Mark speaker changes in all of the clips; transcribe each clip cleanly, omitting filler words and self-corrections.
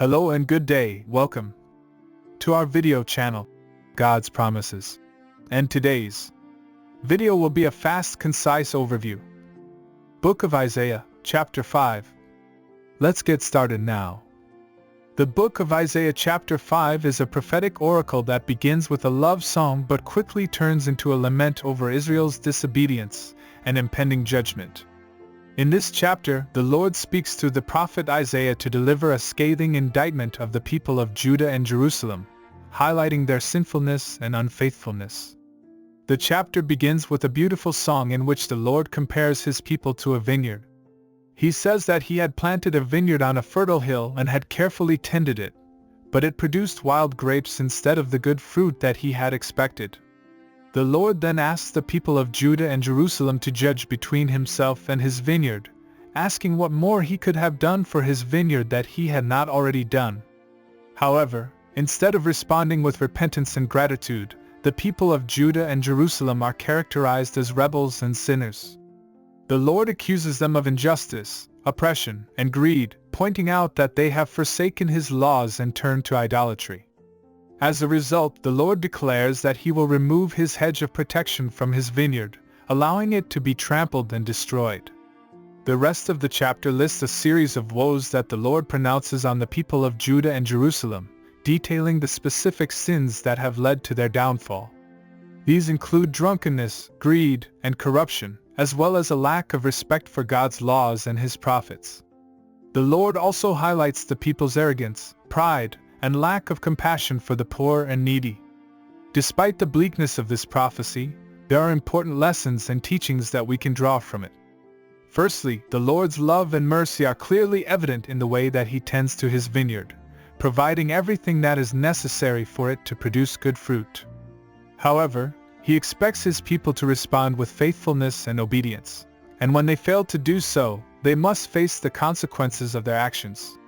Speaker 1: Hello and good day, welcome to our video channel, God's Promises. And today's video will be a fast, concise overview. Book of Isaiah, chapter 5. Let's get started now. The book of Isaiah chapter 5 is a prophetic oracle that begins with a love song but quickly turns into a lament over Israel's disobedience and impending judgment. In this chapter, the Lord speaks through the prophet Isaiah to deliver a scathing indictment of the people of Judah and Jerusalem, highlighting their sinfulness and unfaithfulness. The chapter begins with a beautiful song in which the Lord compares his people to a vineyard. He says that he had planted a vineyard on a fertile hill and had carefully tended it, but it produced wild grapes instead of the good fruit that he had expected. The Lord then asks the people of Judah and Jerusalem to judge between himself and his vineyard, asking what more he could have done for his vineyard that he had not already done. However, instead of responding with repentance and gratitude, the people of Judah and Jerusalem are characterized as rebels and sinners. The Lord accuses them of injustice, oppression, and greed, pointing out that they have forsaken his laws and turned to idolatry. As a result, the Lord declares that he will remove his hedge of protection from his vineyard, allowing it to be trampled and destroyed. The rest of the chapter lists a series of woes that the Lord pronounces on the people of Judah and Jerusalem, detailing the specific sins that have led to their downfall. These include drunkenness, greed, and corruption, as well as a lack of respect for God's laws and his prophets. The Lord also highlights the people's arrogance, pride, and lack of compassion for the poor and needy. Despite the bleakness of this prophecy, there are important lessons and teachings that we can draw from it. Firstly, the Lord's love and mercy are clearly evident in the way that he tends to his vineyard, providing everything that is necessary for it to produce good fruit. However, he expects his people to respond with faithfulness and obedience, and when they fail to do so, they must face the consequences of their actions.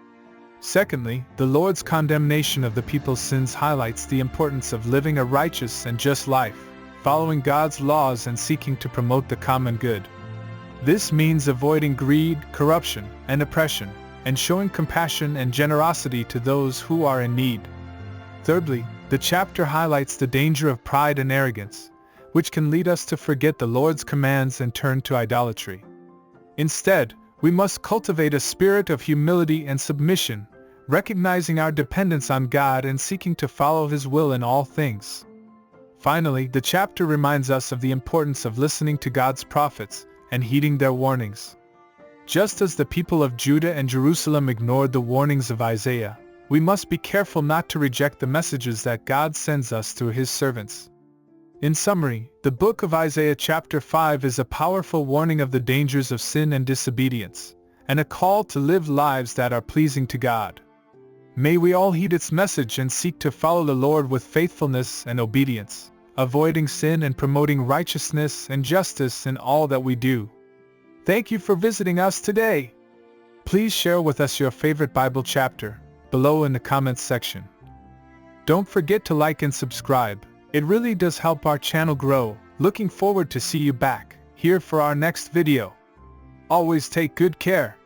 Speaker 1: Secondly, the Lord's condemnation of the people's sins highlights the importance of living a righteous and just life, following God's laws and seeking to promote the common good. This means avoiding greed, corruption, and oppression, and showing compassion and generosity to those who are in need. Thirdly, the chapter highlights the danger of pride and arrogance, which can lead us to forget the Lord's commands and turn to idolatry. Instead, we must cultivate a spirit of humility and submission, recognizing our dependence on God and seeking to follow his will in all things. Finally, the chapter reminds us of the importance of listening to God's prophets and heeding their warnings. Just as the people of Judah and Jerusalem ignored the warnings of Isaiah, we must be careful not to reject the messages that God sends us through his servants. In summary, the book of Isaiah chapter 5 is a powerful warning of the dangers of sin and disobedience, and a call to live lives that are pleasing to God. May we all heed its message and seek to follow the Lord with faithfulness and obedience, avoiding sin and promoting righteousness and justice in all that we do. Thank you for visiting us today. Please share with us your favorite Bible chapter below in the comments section. Don't forget to like and subscribe. It really does help our channel grow. Looking forward to see you back here for our next video. Always take good care.